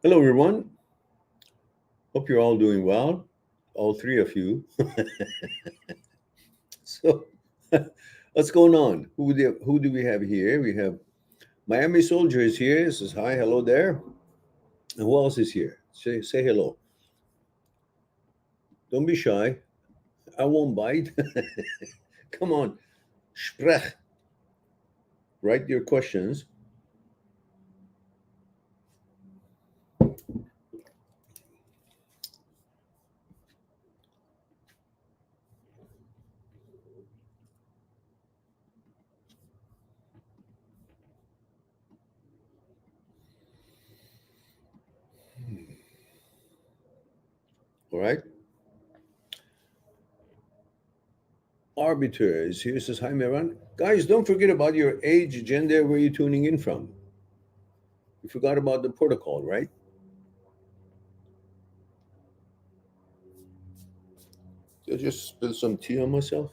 Hello, everyone. Hope you're all doing well, all three of you. So, what's going on? Who do we have here? We have Miami Soldier is here. Says hi, hello there. And who else is here? Say hello. Don't be shy. I won't bite. Come on, sprech. Write your questions. All right. Arbiter is here. Says hi, Meran. Guys, don't forget about your age, gender, where you're tuning in from. You forgot about the protocol, right? Did I just spill some tea on myself?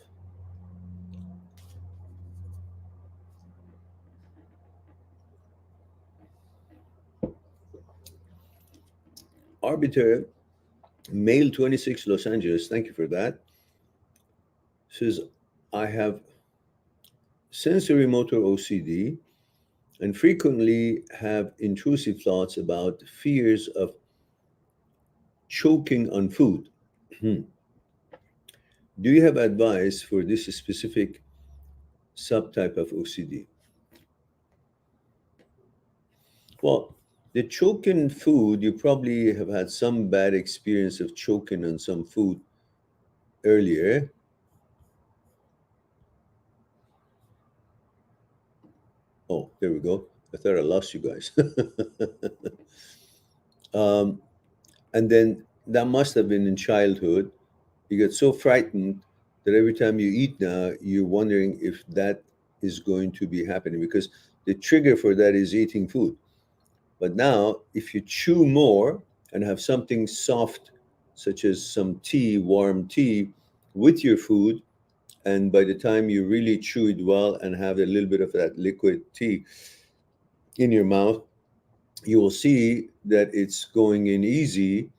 Arbiter, male 26, Los Angeles. Thank you for that. Says, I have sensory motor OCD and frequently have intrusive thoughts about fears of choking on food. Do you have advice for this specific subtype of OCD? Well, the choking food, you probably have had some bad experience of choking on some food earlier. Oh, there we go. I thought I lost you guys. um, and then that must have been in childhood. You get so frightened that every time you eat now, you're wondering if that is going to be happening because the trigger for that is eating food. But now, if you chew more and have something soft, such as some tea, warm tea, with your food, and by the time you really chew it well and have a little bit of that liquid tea in your mouth, you will see that it's going in easy,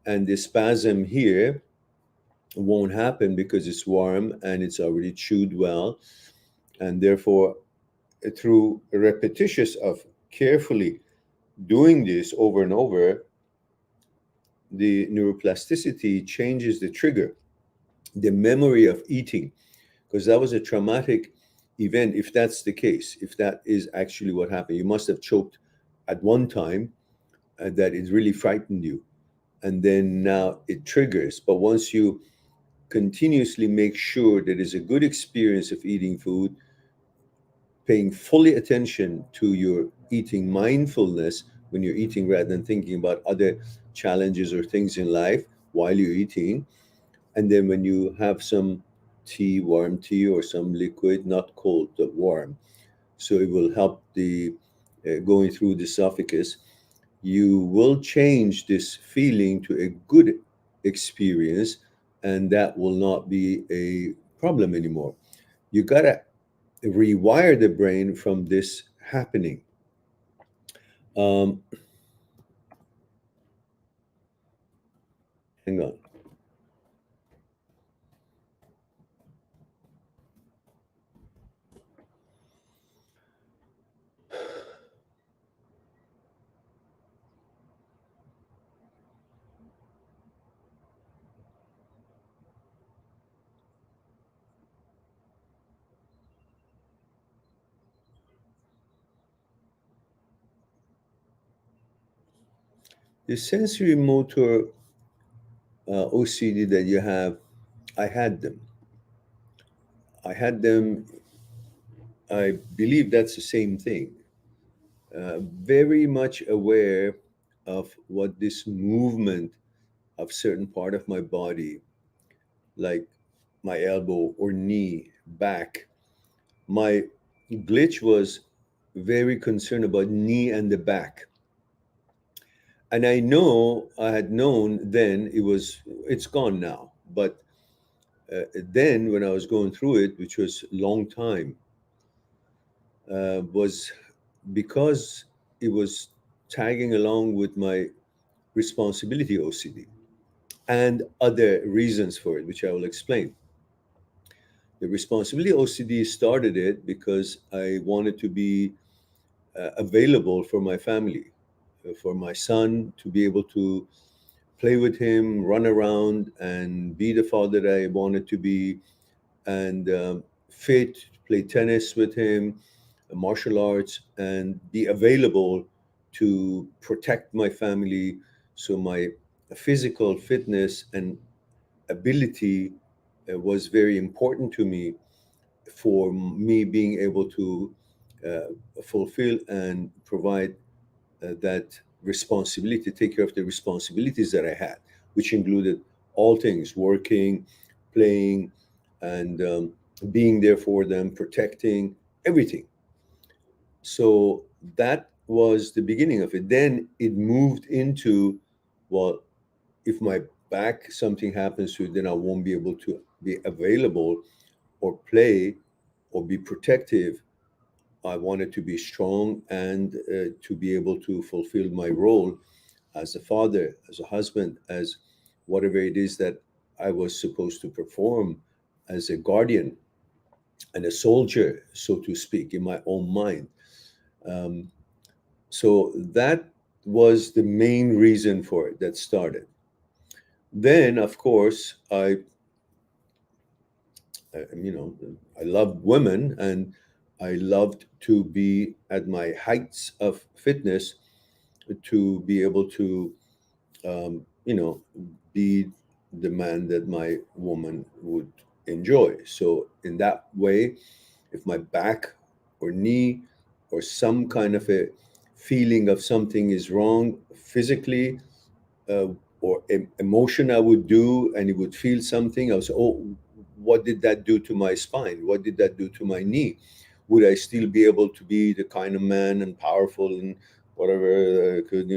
and the spasm here won't happen because it's warm and it's already chewed well. And therefore, through repetitious of carefully doing this over and over, the neuroplasticity changes the trigger, the memory of eating, because that was a traumatic event. If that's the case, if that is actually what happened, you must have choked at one time that it really frightened you. And then now it triggers. But once you continuously make sure that it's a good experience of eating food, paying fully attention to your eating mindfulness when you're eating rather than thinking about other challenges or things in life while you're eating. And then when you have some tea, warm tea, or some liquid, not cold, but warm, so it will help the going through the esophagus, you will change this feeling to a good experience, and that will not be a problem anymore. You got to rewire the brain from this happening. Um, Hang on. The sensory motor OCD that you have, I had them. I had them. I believe that's the same thing. Very much aware of what this movement of certain part of my body, like my elbow or knee, back. My glitch was very concerned about knee and the back. And I had known then it's gone now. But then when I was going through it, which was a long time, was because it was tagging along with my responsibility OCD and other reasons for it, which I will explain. The responsibility OCD started it because I wanted to be available for my family, for my son to be able to play with him, run around, and be the father that I wanted to be, and fit, play tennis with him, martial arts, and be available to protect my family. So my physical fitness and ability was very important to me for me being able to fulfill and provide that responsibility, take care of the responsibilities that I had, which included all things: working, playing, and being there for them, protecting everything. So that was the beginning of it. Then it moved into, well, if my back, something happens to it, then I won't be able to be available or play or be protective. I wanted to be strong and to be able to fulfill my role as a father, as a husband, as whatever it is that I was supposed to perform, as a guardian and a soldier, so to speak, in my own mind. Um, so that was the main reason for it that started. Then, of course, I loved women, and I loved to be at my heights of fitness, to be able to, you know, be the man that my woman would enjoy. So in that way, if my back or knee or some kind of a feeling of something is wrong physically, uh, or emotion I would do, and it would feel something, I was, oh, what did that do to my spine? What did that do to my knee? Would I still be able to be the kind of man and powerful and whatever could,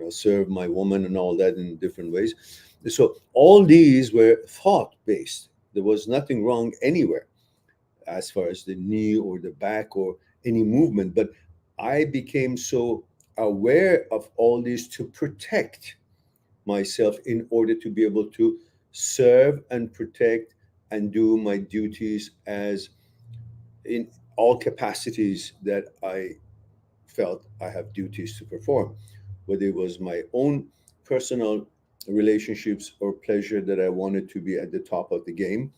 serve my woman and all that in different ways? So all these were thought based. There was nothing wrong anywhere as far as the knee or the back or any movement. But I became so aware of all these to protect myself in order to be able to serve and protect and do my duties as in all capacities that I felt I have duties to perform, whether it was my own personal relationships or pleasure that I wanted to be at the top of the game,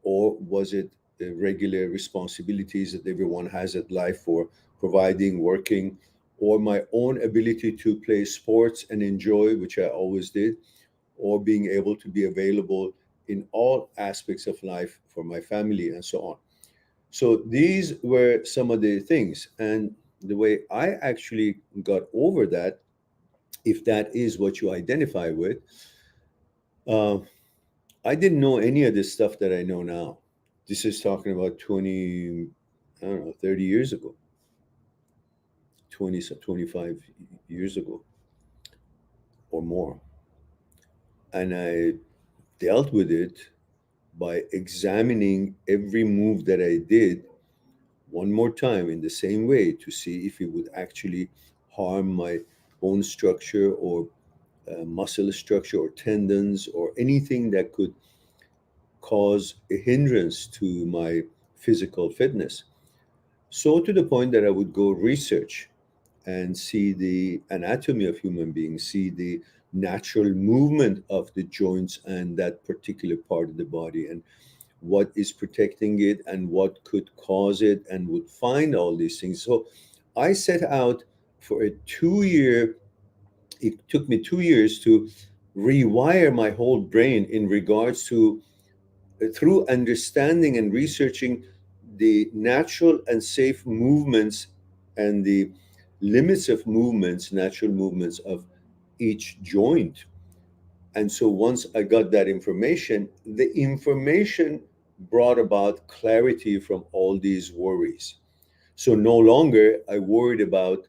or was it the regular responsibilities that everyone has at life for providing, working, or my own ability to play sports and enjoy, which I always did, or being able to be available in all aspects of life for my family and so on. So these were some of the things. And the way I actually got over that, if that is what you identify with, uh, I didn't know any of this stuff that I know now. This is talking about 20, I don't know, 30 years ago, 20, so 25 years ago or more. And I dealt with it by examining every move that I did one more time in the same way to see if it would actually harm my bone structure or muscle structure or tendons or anything that could cause a hindrance to my physical fitness. So to the point that I would go research and see the anatomy of human beings, see the natural movement of the joints and that particular part of the body, and what is protecting it and what could cause it, and would find all these things. So I set out for a 2 year, it took me 2 years to rewire my whole brain in regards to, through understanding and researching the natural and safe movements and the limits of movements, natural movements of each joint. And so once I got that information, the information brought about clarity from all these worries. So no longer I worried about,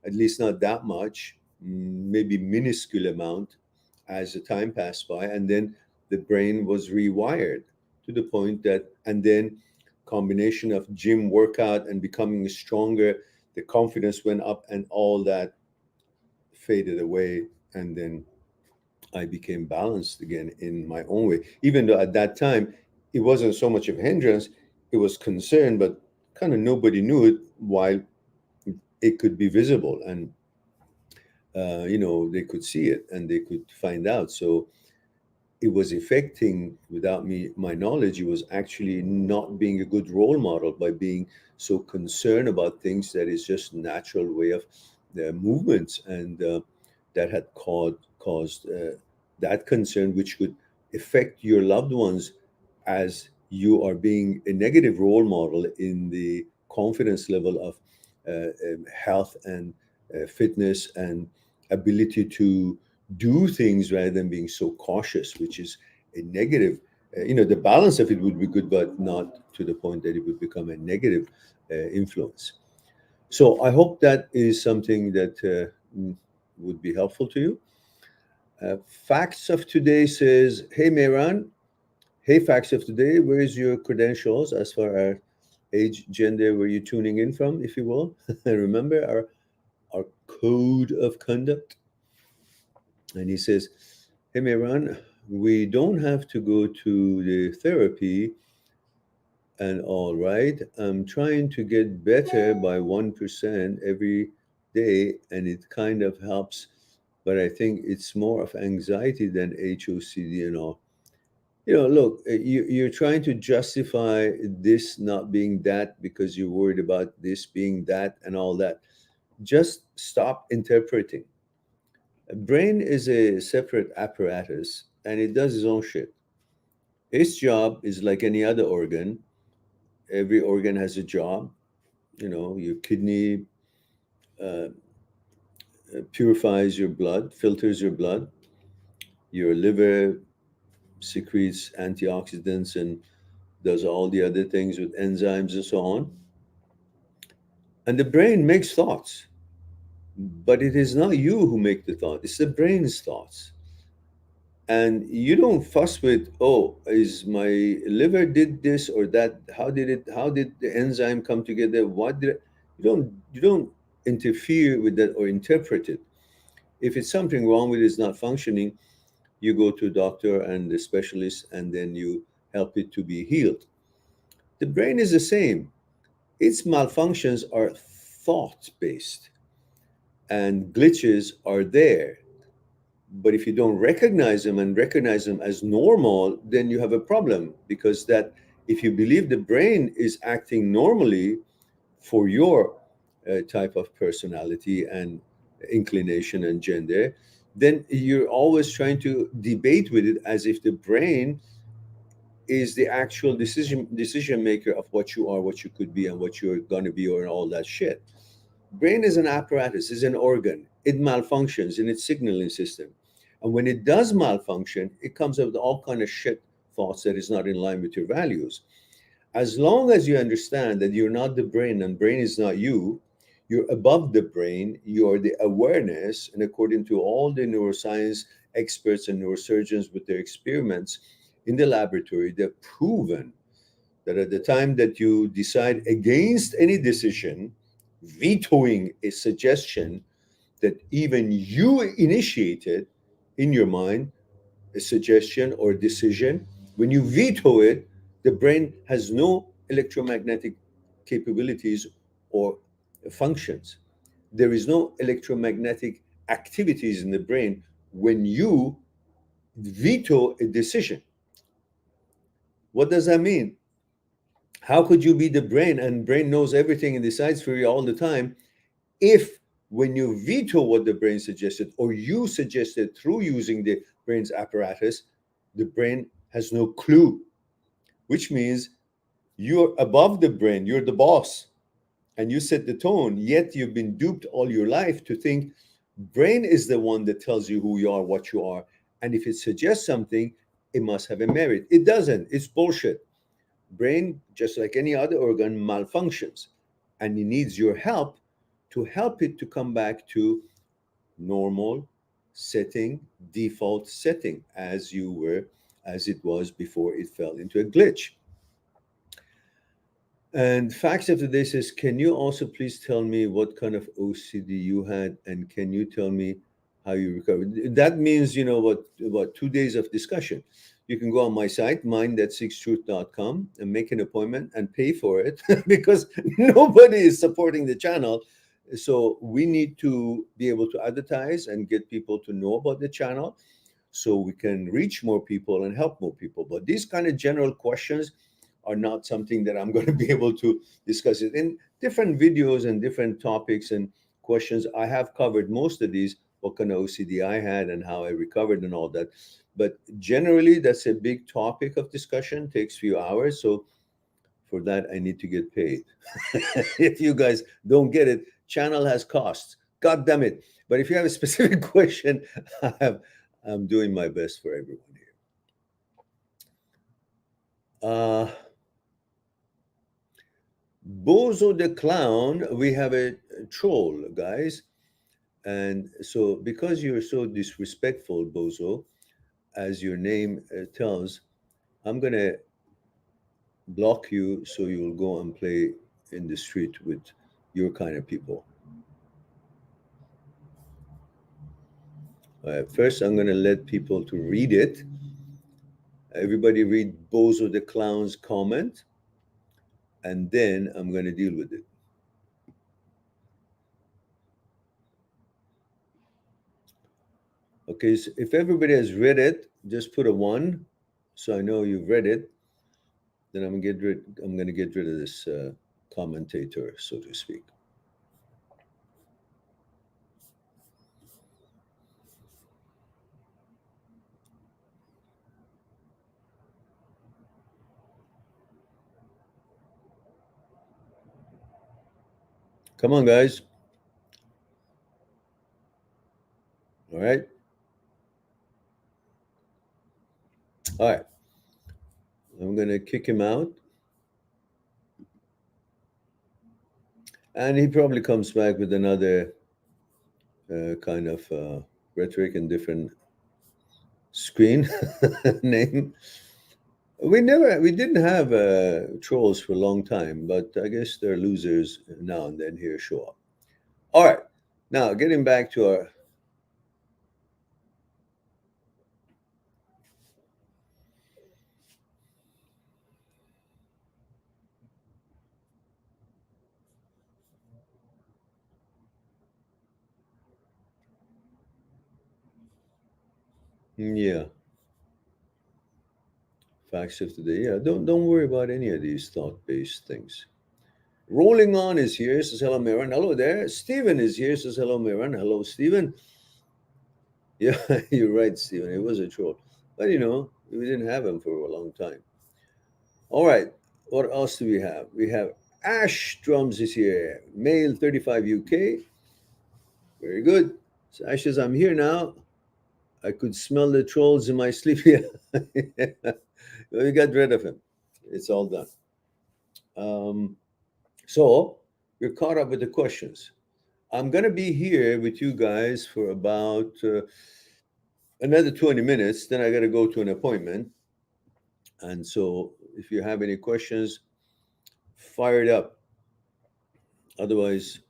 at least not that much, maybe minuscule amount as the time passed by. And then the brain was rewired to the point that, and then combination of gym workout and becoming stronger, the confidence went up, and all that faded away. And then I became balanced again in my own way. Even though at that time it wasn't so much of a hindrance, it was concern, but kind of nobody knew it, while it could be visible, and they could see it and they could find out. So it was affecting, without me my knowledge, it was actually not being a good role model by being so concerned about things that is just natural way of the movements, and that had caused that concern, which could affect your loved ones, as you are being a negative role model in the confidence level of health and fitness and ability to do things rather than being so cautious, which is a negative. The balance of it would be good, but not to the point that it would become a negative influence. So I hope that is something that would be helpful to you. Facts of today says, hey, Mehran. Hey, facts of today. Where is your credentials as far as age, gender, where you tuning in from, if you will? Remember our code of conduct. And he says, hey, Mehran, we don't have to go to the therapy and all right. I'm trying to get better by 1% every day, and it kind of helps. But I think it's more of anxiety than HOCD and all. Look, you're trying to justify this not being that because you're worried about this being that and all that. Just stop interpreting. A brain is a separate apparatus and it does its own shit. Its job is like any other organ. Every organ has a job. Your kidney uh, purifies your blood, filters your blood. Your liver secretes antioxidants and does all the other things with enzymes and so on. And the brain makes thoughts, but it is not you who make the thought, it's the brain's thoughts. And you don't fuss with, oh, is my liver did this or that, how did the enzyme come together, what did you don't interfere with that or interpret it. If it's something wrong with it's not functioning, you go to a doctor and the specialist, and then you help it to be healed. The brain is the same. Its malfunctions are thought based, and glitches are there. But if you don't recognize them as normal, then you have a problem, because that if you believe the brain is acting normally for your type of personality and inclination and gender, then you're always trying to debate with it as if the brain is the actual decision maker of what you are, what you could be, and what you're going to be, or all that shit. Brain is an apparatus, is an organ. It malfunctions in its signaling system. And when it does malfunction, it comes up with all kind of shit thoughts that is not in line with your values. As long as you understand that you're not the brain and brain is not you, you're above the brain, you're the awareness. And according to all the neuroscience experts and neurosurgeons with their experiments in the laboratory, they've proven that at the time that you decide against any decision, vetoing a suggestion that even you initiated in your mind, a suggestion or decision, when you veto it, the brain has no electromagnetic capabilities or functions. There is no electromagnetic activities in the brain when you veto a decision. What does that mean? How could you be the brain and brain knows everything and decides for you all the time, if when you veto what the brain suggested or you suggested through using the brain's apparatus, the brain has no clue, which means you're above the brain, you're the boss, and you set the tone, yet you've been duped all your life to think brain is the one that tells you who you are, what you are, and if it suggests something, it must have a merit. It doesn't. It's bullshit. Brain, just like any other organ, malfunctions, and it needs your help to help it to come back to normal setting, default setting, as it was before it fell into a glitch. And facts of the day says, can you also please tell me what kind of OCD you had, and can you tell me how you recovered? That means, what 2 days of discussion. You can go on my site, mind@6truth.com, and make an appointment and pay for it because nobody is supporting the channel. So we need to be able to advertise and get people to know about the channel so we can reach more people and help more people. But these kind of general questions are not something that I'm going to be able to discuss it in different videos and different topics and questions. I have covered most of these, what kind of OCD I had and how I recovered and all that. But generally, that's a big topic of discussion, takes few hours. So for that, I need to get paid. If you guys don't get it, channel has costs. God damn it. But if you have a specific question, I'm doing my best for everyone here. Bozo the Clown, we have a troll, guys. And so, because you're so disrespectful, Bozo, as your name tells, I'm going to block you so you'll go and play in the street with your kind of people. First, I'm going to let people to read it. Everybody read Bozo the Clown's comment, and then I'm going to deal with it. Okay, so if everybody has read it, just put a 1, so I know you've read it. Then I'm going to get rid of this commentator, so to speak. Come on, guys. All right. All right. I'm going to kick him out. And he probably comes back with another kind of rhetoric and different screen name. We didn't have trolls for a long time, but I guess they're losers now and then here show up. All right. Now, getting back to our. Yeah. Facts of today. Yeah, don't worry about any of these thought-based things. Rolling on is here, says hello, Miran. Hello there. Stephen is here, says hello, Miran. Hello, Stephen. Yeah, you're right, Stephen. It was a troll. But we didn't have him for a long time. All right. What else do we have? We have Ash Drums is here. Male 35 UK. Very good. So Ash says, I'm here now. I could smell the trolls in my sleep. Yeah. We got rid of him. It's all done. So you're caught up with the questions. I'm going to be here with you guys for about another 20 minutes. Then I got to go to an appointment. And so if you have any questions, fire it up. Otherwise,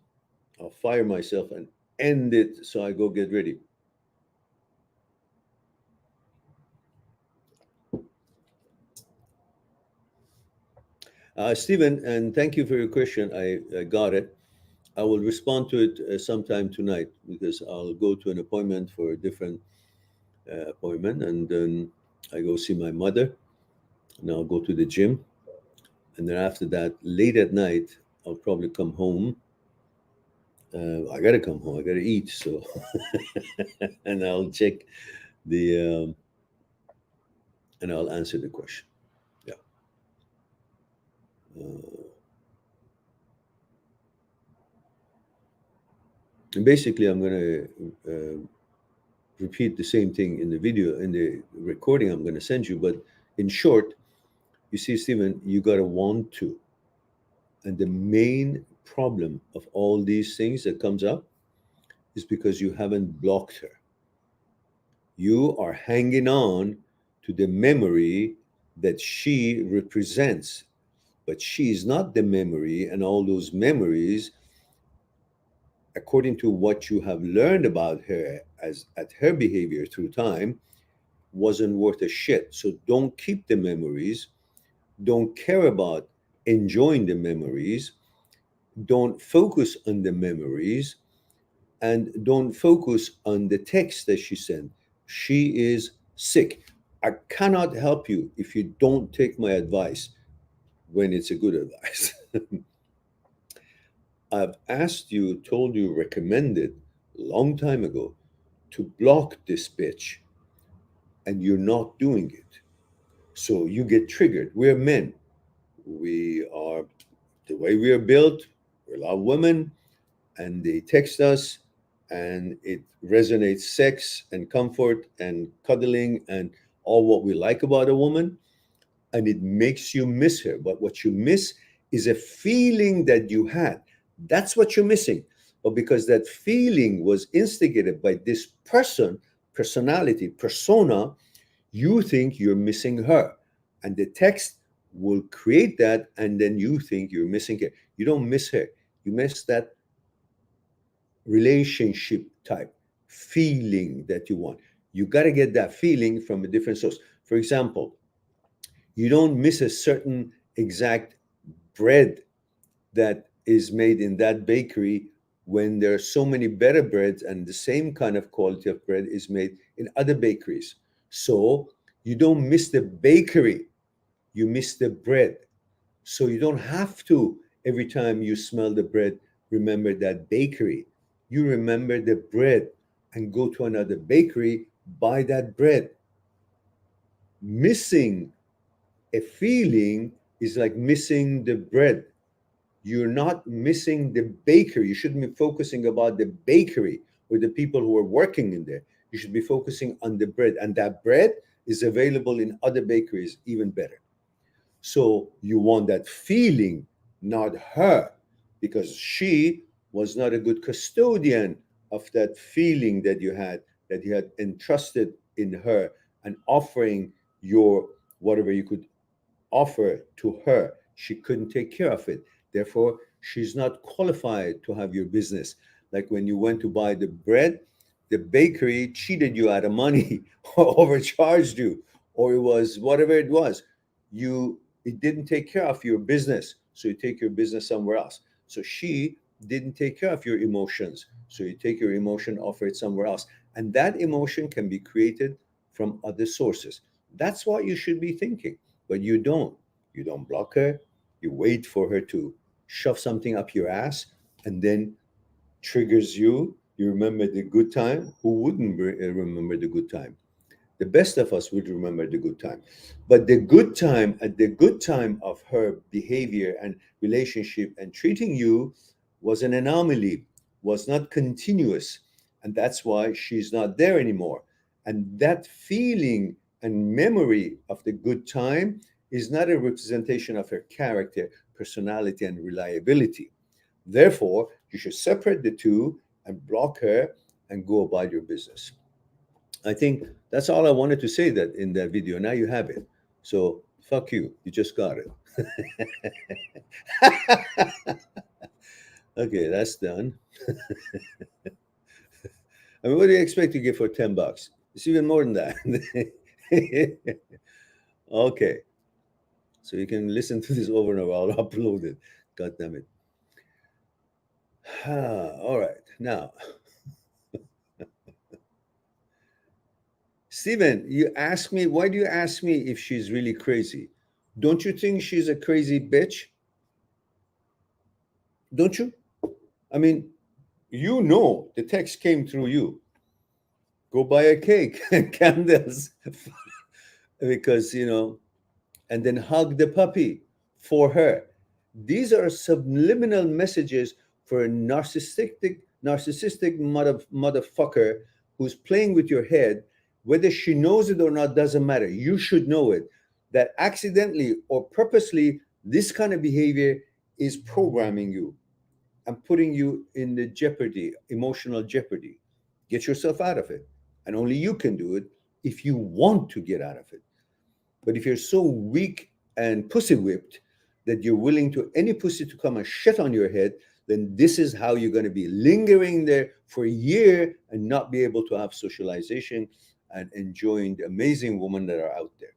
I'll fire myself and end it so I go get ready. Stephen, and thank you for your question. I got it. I will respond to it sometime tonight because I'll go to an appointment for a different appointment, and then I go see my mother, and I'll go to the gym, and then after that, late at night, I'll probably come home. I gotta come home. I gotta eat, so and I'll check the and I'll answer the question. Yeah. And basically, I'm gonna repeat the same thing in the video, in the recording I'm going to send you. But in short, you see, Stephen, you got to want to. And the main problem of all these things that comes up is because you haven't blocked her. You are hanging on to the memory that she represents. but she is not the memory, and all those memories, according to what you have learned about her as at her behavior through time, wasn't worth a shit. So don't keep the memories, don't care about enjoying the memories, don't focus on the memories, and don't focus on the text that she sent. She is sick. I cannot help you if you don't take my advice when it's a good advice. I've asked you, told you, recommended long time ago to block this bitch, and you're not doing it. So you get triggered. We're men. We are the way we are built. We love women, and they text us, and it resonates sex and comfort and cuddling and all what we like about a woman, and it makes you miss her. But what you miss is a feeling that you had. That's what you're missing. But because that feeling was instigated by this person, personality, persona, you think you're missing her. And the text will create that, and then you think you're missing her. You don't miss her. You miss that relationship type feeling that you want. You got to get that feeling from a different source. For example, you don't miss a certain exact bread that is made in that bakery when there are so many better breads and the same kind of quality of bread is made in other bakeries. So you don't miss the bakery, you miss the bread. So you don't have to, every time you smell the bread, remember that bakery. You remember the bread and go to another bakery, buy that bread. Missing a feeling is like missing the bread. You're not missing the bakery. You shouldn't be focusing about the bakery or the people who are working in there. You should be focusing on the bread. And that bread is available in other bakeries, even better. So you want that feeling, not her, because she was not a good custodian of that feeling that you had entrusted in her and offering your whatever you could offer to her. She couldn't take care of it. Therefore, she's not qualified to have your business. Like when you went to buy the bread, the bakery cheated you out of money or overcharged you, or it was whatever it was. It didn't take care of your business, so you take your business somewhere else. So she didn't take care of your emotions, so you take your emotion, offer it somewhere else. And that emotion can be created from other sources. That's what you should be thinking, but you don't. You don't block her. You wait for her to shove something up your ass, and then triggers you. You remember the good time. Who wouldn't remember the good time? The best of us would remember the good time. But the good time, at the good time of her behavior and relationship and treating you, was an anomaly, was not continuous. And that's why she's not there anymore. And that feeling and memory of the good time is not a representation of her character, personality, and reliability. Therefore, you should separate the two and block her and go about your business. I think that's all I wanted to say that in that video. Now you have it. So fuck you. You just got it. Okay, that's done. I mean, what do you expect to get for $10? It's even more than that. Okay. So you can listen to this over and over. I'll upload it. God damn it. All right. Now, Stephen, you ask me, why do you ask me if she's really crazy? Don't you think she's a crazy bitch? Don't you? I mean, you know the text came through you. Go buy a cake and candles because, and then hug the puppy for her. These are subliminal messages for a narcissistic motherfucker who's playing with your head. Whether she knows it or not doesn't matter. You should know it. That accidentally or purposely, this kind of behavior is programming you and putting you in the jeopardy, emotional jeopardy. Get yourself out of it. And only you can do it if you want to get out of it. But if you're so weak and pussy whipped that you're willing to any pussy to come and shit on your head, then this is how you're going to be lingering there for a year and not be able to have socialization and enjoying the amazing women that are out there.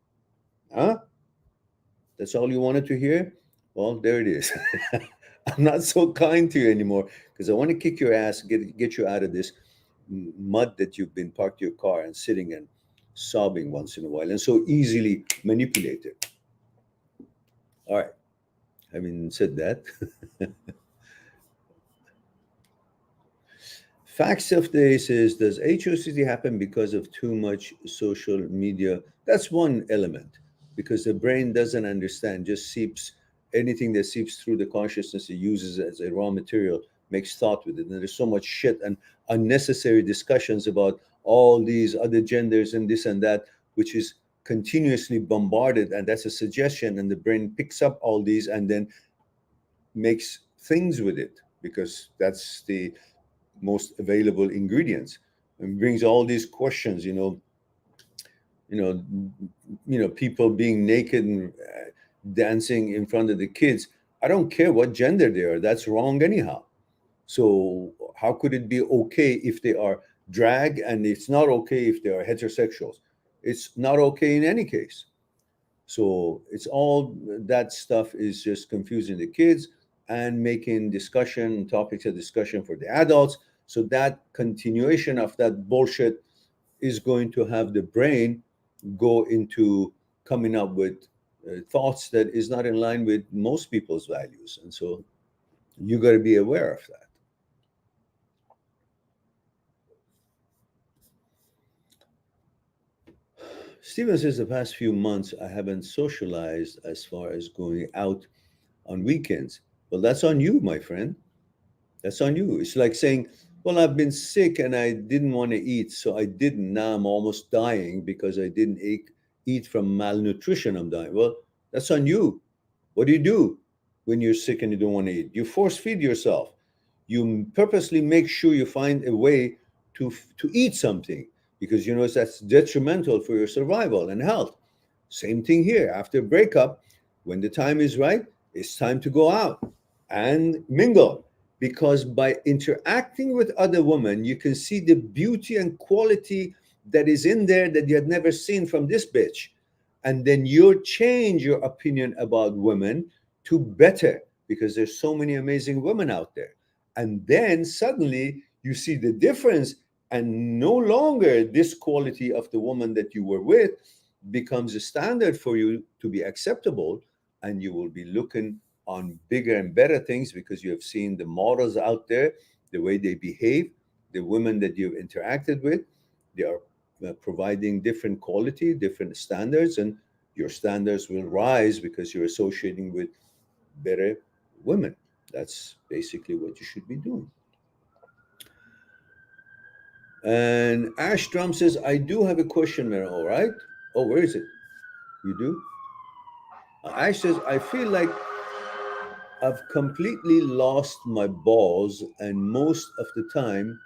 Huh? That's all you wanted to hear? Well, there it is. I'm not so kind to you anymore because I want to kick your ass, get you out of this mud that you've been parked your car and sitting and sobbing once in a while and so easily manipulated. All right. Having said that, facts of the day says, does HOCD happen because of too much social media? That's one element, because the brain doesn't understand, just seeps anything that seeps through the consciousness, it uses as a raw material, makes thought with it. And there's so much shit and unnecessary discussions about all these other genders and this and that, which is continuously bombarded. And that's a suggestion. And the brain picks up all these and then makes things with it, because that's the most available ingredients, and brings all these questions, people being naked and dancing in front of the kids. I don't care what gender they are, that's wrong anyhow. So how could it be okay if they are drag, and it's not okay if they are heterosexuals? It's not okay in any case. So it's all that stuff is just confusing the kids and making discussion topics of discussion for the adults. So that continuation of that bullshit is going to have the brain go into coming up with thoughts that is not in line with most people's values. And so you got to be aware of that. Steven says, the past few months, I haven't socialized as far as going out on weekends. Well, that's on you, my friend. That's on you. It's like saying, well, I've been sick and I didn't want to eat, so I didn't. Now I'm almost dying because I didn't eat from malnutrition. I'm dying. Well, that's on you. What do when you're sick and you don't want to eat? You force feed yourself. You purposely make sure you find a way to eat something, because you know that's detrimental for your survival and health. Same thing here. After breakup, when the time is right, it's time to go out and mingle, because by interacting with other women, you can see the beauty and quality that is in there that you had never seen from this bitch. And then you change your opinion about women to better, because there's so many amazing women out there. And then suddenly you see the difference, and no longer this quality of the woman that you were with becomes a standard for you to be acceptable, and you will be looking on bigger and better things because you have seen the models out there, the way they behave, the women that you've interacted with. They are providing different quality, different standards, and your standards will rise because you're associating with better women. That's basically what you should be doing. And Ash Drum says, I do have a question there, all right? Oh, where is it? You do? Ash says, I feel like I've completely lost my balls and most of the time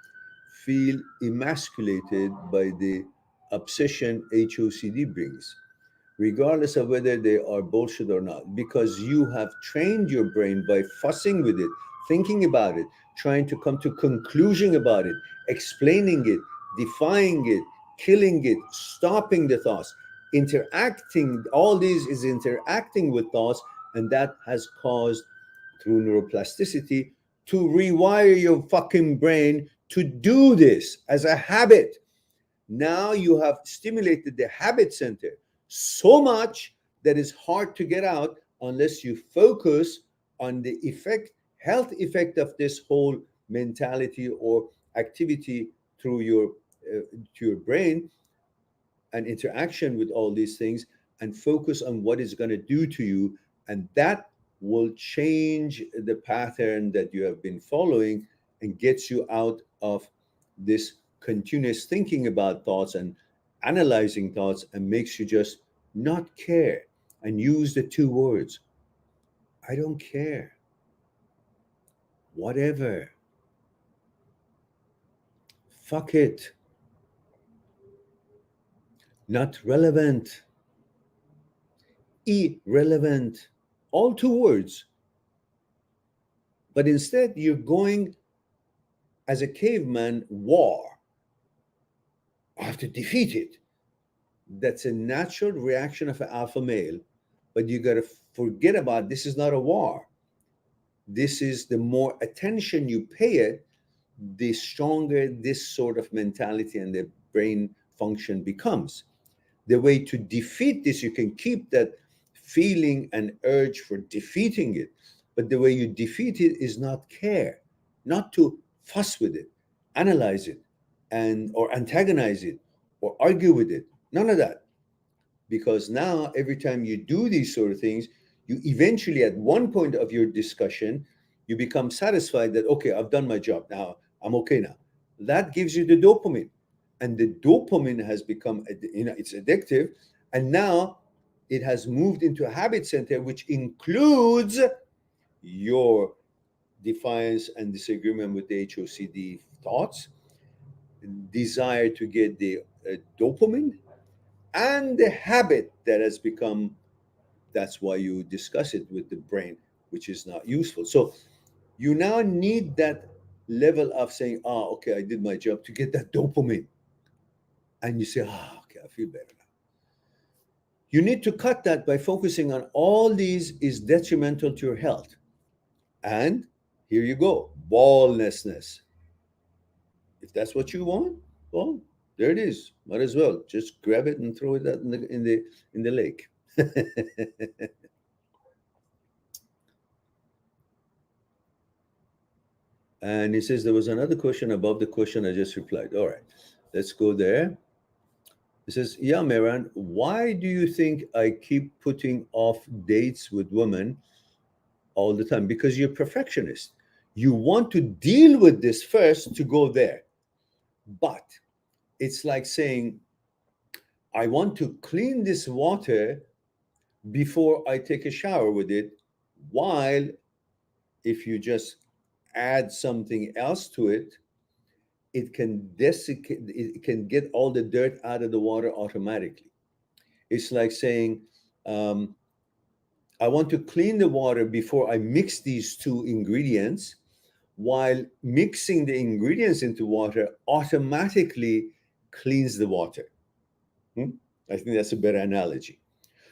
feel emasculated by the obsession HOCD brings, regardless of whether they are bullshit or not, because you have trained your brain by fussing with it, thinking about it, trying to come to conclusion about it, explaining it, defying it, killing it, stopping the thoughts, interacting. All these is interacting with thoughts, and that has caused, through neuroplasticity, to rewire your fucking brain to do this as a habit. Now you have stimulated the habit center so much that it's hard to get out unless you focus on the health effect of this whole mentality or activity through to your brain and interaction with all these things, and focus on what it's going to do to you. And that will change the pattern that you have been following and gets you out of this continuous thinking about thoughts and analyzing thoughts, and makes you just not care and use the two words, I don't care, whatever, fuck it, not relevant, irrelevant, all two words. But instead, you're going as a caveman, war. I have to defeat it. That's a natural reaction of an alpha male. But you got to forget about this is not a war. This is the more attention you pay it, the stronger this sort of mentality and the brain function becomes. The way to defeat this, you can keep that feeling and urge for defeating it. But the way you defeat it is not care, not to fuss with it, analyze it, and or antagonize it or argue with it. None of that. Because now every time you do these sort of things, you eventually at one point of your discussion, you become satisfied that, okay, I've done my job now, I'm okay now. That gives you the dopamine. And the dopamine has become, it's addictive. And now it has moved into a habit center, which includes your defiance and disagreement with the HOCD thoughts, desire to get the dopamine, and the habit that has become, that's why you discuss it with the brain, which is not useful. So you now need that level of saying, oh, okay, I did my job, to get that dopamine. And you say, oh, okay, I feel better now. You need to cut that by focusing on all these is detrimental to your health. And here you go, balllessness. If that's what you want, well, there it is. Might as well just grab it and throw it out in the lake. And he says there was another question above the question I just replied. All right, let's go there. He says, yeah, Mehran, why do you think I keep putting off dates with women all the time? Because you're a perfectionist. You want to deal with this first to go there. But it's like saying, I want to clean this water before I take a shower with it, while if you just add something else to it, it can desiccate, it can get all the dirt out of the water automatically. It's like saying, I want to clean the water before I mix these two ingredients, while mixing the ingredients into water automatically cleans the water. I think that's a better analogy.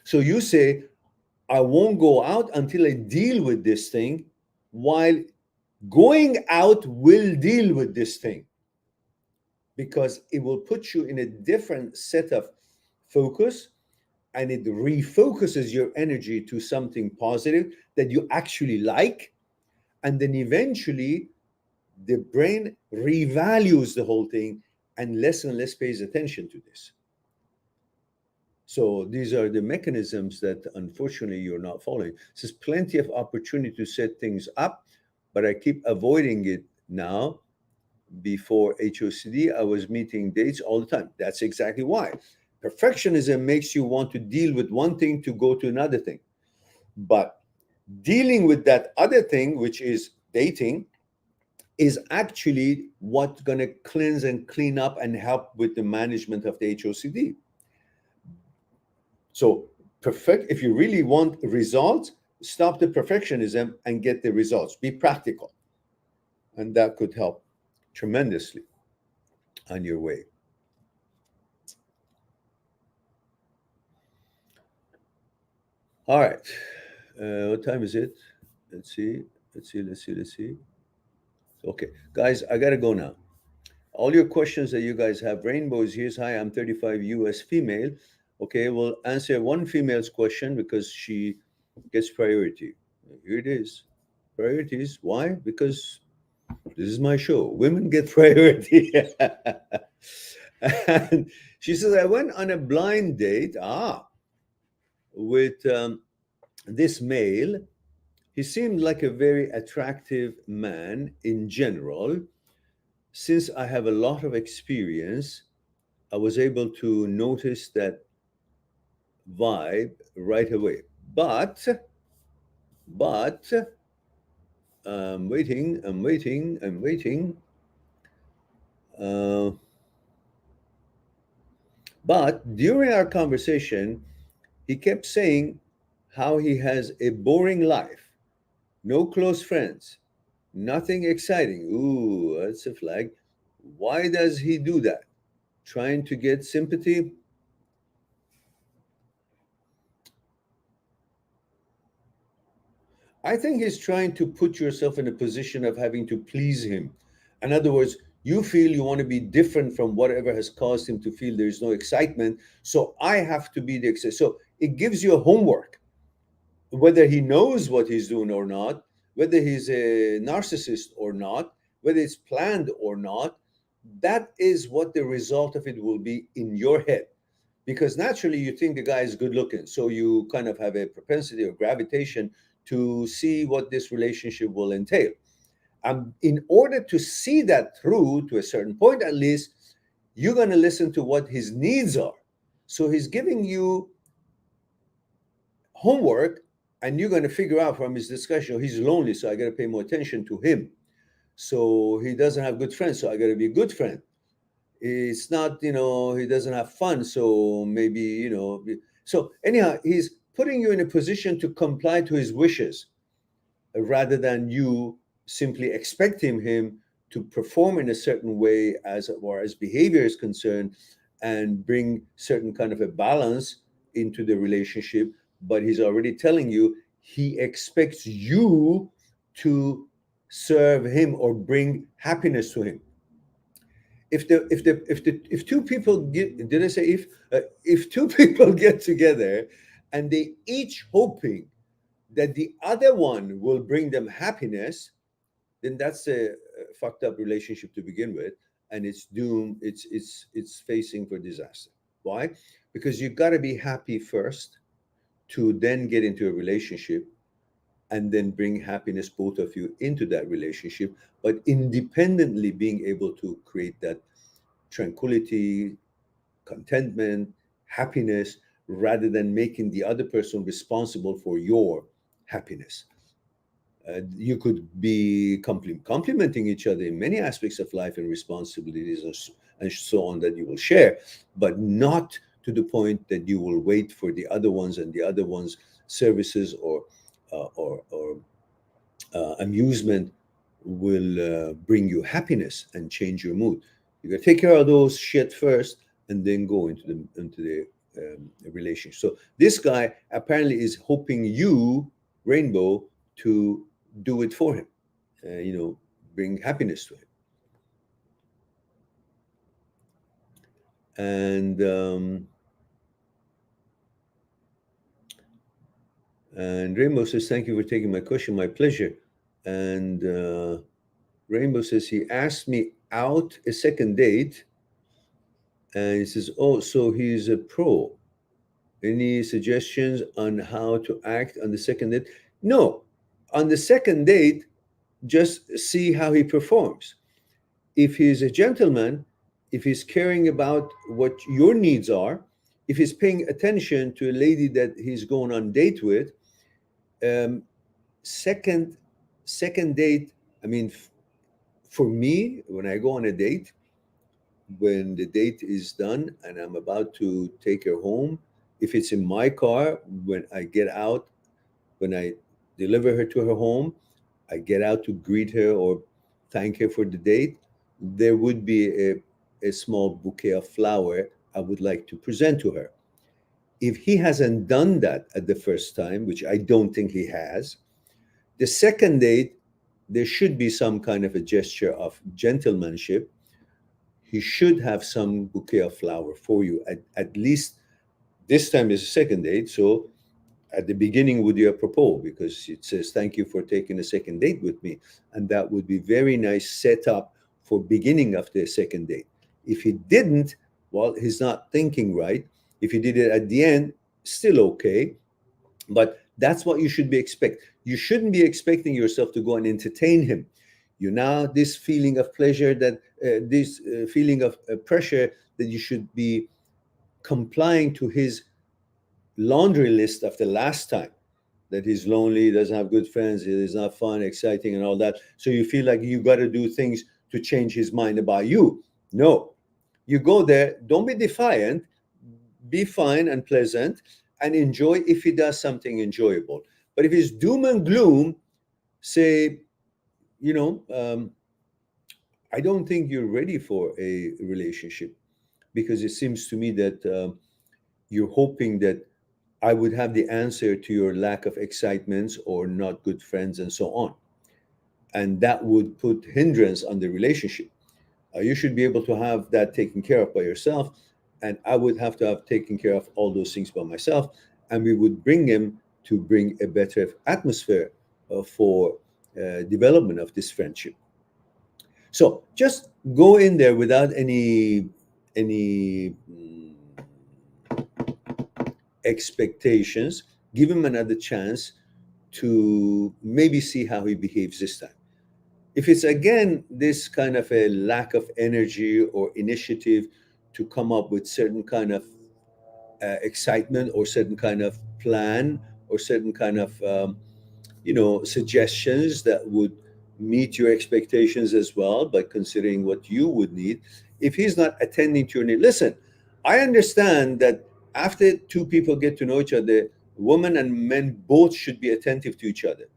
So you say, I won't go out until I deal with this thing, while going out will deal with this thing, because it will put you in a different set of focus, and it refocuses your energy to something positive that you actually like. And then eventually the brain revalues the whole thing and less pays attention to this. So these are the mechanisms that unfortunately you're not following. There's plenty of opportunity to set things up, but I keep avoiding it now. Before HOCD, I was meeting dates all the time. That's exactly why. Perfectionism makes you want to deal with one thing to go to another thing. But dealing with that other thing, which is dating, is actually what's going to cleanse and clean up and help with the management of the HOCD. So if you really want results, stop the perfectionism and get the results. Be practical. And that could help tremendously on your way. All right. What time is it? Let's see. Okay, guys, I got to go now. All your questions that you guys have. Rainbow is here. Hi, I'm 35 US female. Okay, we'll answer one female's question because she gets priority. Here it is. Priorities. Why? Because this is my show. Women get priority. And she says, I went on a blind date with this male. He seemed like a very attractive man in general. Since I have a lot of experience, I was able to notice that vibe right away. But I'm waiting. But during our conversation, he kept saying how he has a boring life, no close friends, nothing exciting. Ooh, that's a flag. Why does he do that? Trying to get sympathy? I think he's trying to put yourself in a position of having to please him. In other words, you feel you want to be different from whatever has caused him to feel there's no excitement. So I have to be the excitement. So it gives you a homework, whether he knows what he's doing or not, whether he's a narcissist or not, whether it's planned or not. That is what the result of it will be in your head. Because naturally you think the guy is good looking. So you kind of have a propensity or gravitation to see what this relationship will entail. In order to see that through to a certain point, at least, you're going to listen to what his needs are. So he's giving you homework, and you're going to figure out from his discussion, oh, he's lonely, so I got to pay more attention to him. So he doesn't have good friends, so I got to be a good friend. It's not, he doesn't have fun, so maybe, so anyhow, he's putting you in a position to comply to his wishes rather than you simply expecting him to perform in a certain way as far as behavior is concerned and bring certain kind of a balance into the relationship. But he's already telling you he expects you to serve him or bring happiness to him. If two people get, did I say if two people get together and they each hoping that the other one will bring them happiness, then that's a fucked up relationship to begin with, and it's doomed. It's facing for disaster. Why? Because you got to be happy first to then get into a relationship and then bring happiness, both of you, into that relationship, but independently being able to create that tranquility, contentment, happiness, rather than making the other person responsible for your happiness. You could be complementing each other in many aspects of life and responsibilities and so on that you will share, but not to the point that you will wait for the other ones and the other ones' services or amusement will bring you happiness and change your mood. You got to take care of those shit first, and then go into the relationship. So this guy apparently is hoping you, Rainbow, to do it for him. Bring happiness to him. And Rainbow says, "Thank you for taking my question. My pleasure." And Rainbow says he asked me out a second date, and he says, "Oh, so he's a pro. Any suggestions on how to act on the second date?" No, on the second date, just see how he performs. If he's a gentleman, if he's caring about what your needs are, if he's paying attention to a lady that he's going on date with, second date. I mean, for me, when I go on a date, when the date is done and I'm about to take her home, if it's in my car, when I get out, when I deliver her to her home, I get out to greet her or thank her for the date, there would be a small bouquet of flower I would like to present to her. If he hasn't done that at the first time, which I don't think he has, the second date, there should be some kind of a gesture of gentlemanship. He should have some bouquet of flower for you. At least this time is a second date. So at the beginning, would you propose? Because it says, "Thank you for taking a second date with me." And that would be very nice setup for beginning of the second date. If he didn't, well, he's not thinking right. If he did it at the end, still okay. But that's what you should be expect. You shouldn't be expecting yourself to go and entertain him. This feeling of pleasure, that this feeling of pressure, that you should be complying to his laundry list of the last time, that he's lonely, doesn't have good friends, it is not fun, exciting, and all that. So you feel like you got to do things to change his mind about you. No, you go there, don't be defiant, be fine and pleasant, and enjoy if he does something enjoyable. But if it's doom and gloom, say, you know, I don't think you're ready for a relationship, because it seems to me that you're hoping that I would have the answer to your lack of excitements or not good friends and so on. And that would put hindrance on the relationship. You should be able to have that taken care of by yourself. And I would have to have taken care of all those things by myself. And we would bring him to bring a better atmosphere for development of this friendship. So just go in there without any expectations. Give him another chance to maybe see how he behaves this time. If it's again this kind of a lack of energy or initiative to come up with certain kind of excitement or certain kind of plan or certain kind of suggestions that would meet your expectations as well, by considering what you would need. If he's not attending to your need, listen, I understand that after two people get to know each other, women and men both should be attentive to each other.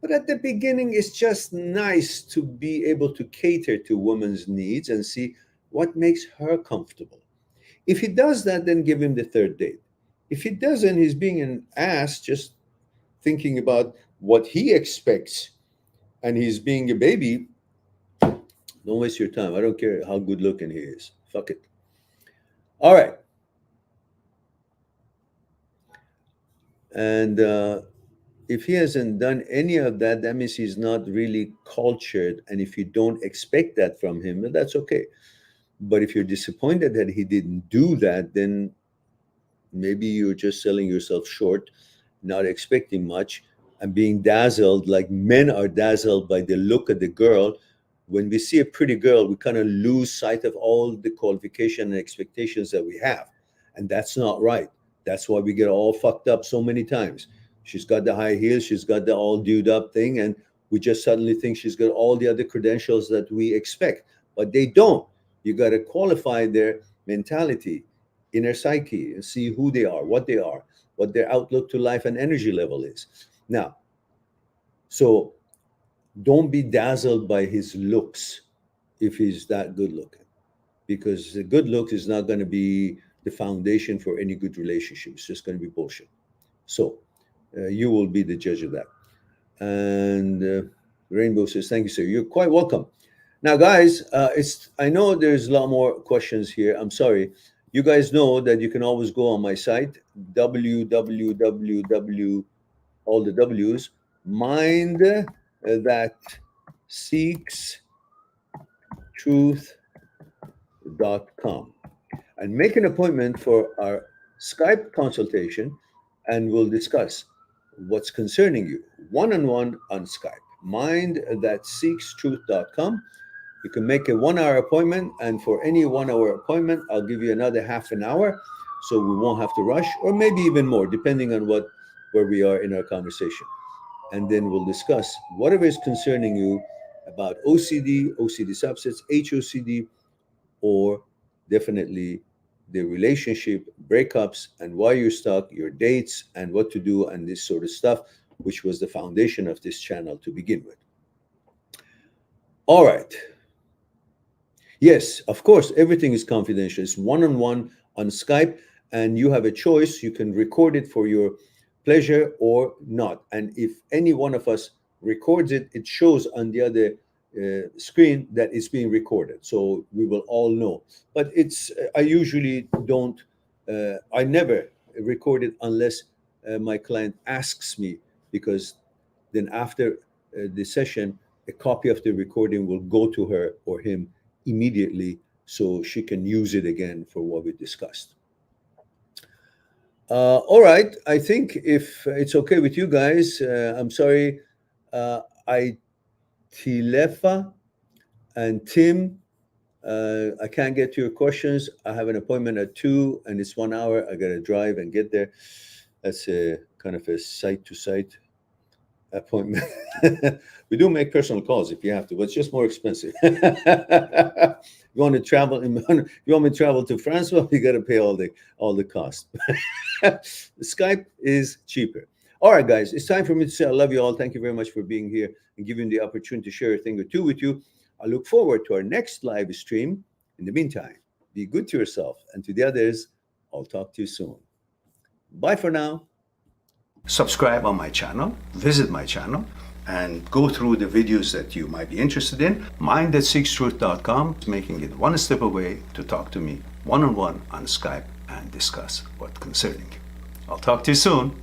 But at the beginning, it's just nice to be able to cater to woman's needs and see what makes her comfortable. If he does that, then give him the third date. If he doesn't, he's being an ass, just thinking about what he expects, and he's being a baby. Don't waste your time. I don't care how good looking he is. Fuck it. All right. And if he hasn't done any of that, that means he's not really cultured. And if you don't expect that from him, then that's okay. But if you're disappointed that he didn't do that, then maybe you're just selling yourself short, not expecting much, and being dazzled like men are dazzled by the look of the girl. When we see a pretty girl, we kind of lose sight of all the qualification and expectations that we have. And that's not right. That's why we get all fucked up so many times. She's got the high heels, she's got the all dude up thing, and we just suddenly think she's got all the other credentials that we expect. But they don't. You got to qualify their mentality, inner psyche, and see who they are, what their outlook to life and energy level is. Now, so don't be dazzled by his looks if he's that good looking, because the good looks is not going to be the foundation for any good relationship. It's just going to be bullshit. So you will be the judge of that. And Rainbow says, thank you, sir. You're quite welcome. Now, guys, I know there's a lot more questions here. I'm sorry. You guys know that you can always go on my site, www, all the W's, mind that seeks truth.com, and make an appointment for our Skype consultation, and we'll discuss what's concerning you one-on-one on Skype. Mind that seeks truth.com. You can make a 1 hour appointment, and for any 1 hour appointment, I'll give you another half an hour, so we won't have to rush, or maybe even more, depending on where we are in our conversation. And then we'll discuss whatever is concerning you about OCD, OCD subsets, HOCD, or definitely the relationship, breakups, and why you're stuck, your dates, and what to do, and this sort of stuff, which was the foundation of this channel to begin with. All right. Yes, of course, everything is confidential. It's one-on-one on Skype, and you have a choice. You can record it for your pleasure or not. And if any one of us records it, it shows on the other screen that it's being recorded. So we will all know. But I usually don't, I never record it unless my client asks me, because then after the session, a copy of the recording will go to her or him immediately, so she can use it again for what we discussed. All right, I think if it's okay with you guys, I'm sorry, I Tilefa and Tim, I can't get to your questions. I have an appointment at 2 and it's 1 hour. I gotta drive and get there. That's a kind of a site to site appointment. We do make personal calls if you have to, but it's just more expensive. You want to travel? You want me to travel to France? Well, you got to pay all the cost. Skype is cheaper. All right, guys, it's time for me to say I love you all. Thank you very much for being here and giving the opportunity to share a thing or two with you. I look forward to our next live stream. In the meantime, be good to yourself and to the others. I'll talk to you soon. Bye for now. Subscribe on my channel, visit my channel, and go through the videos that you might be interested in. Mind@seekstruth.com, making it one step away to talk to me one-on-one on Skype and discuss what's concerning you. I'll talk to you soon.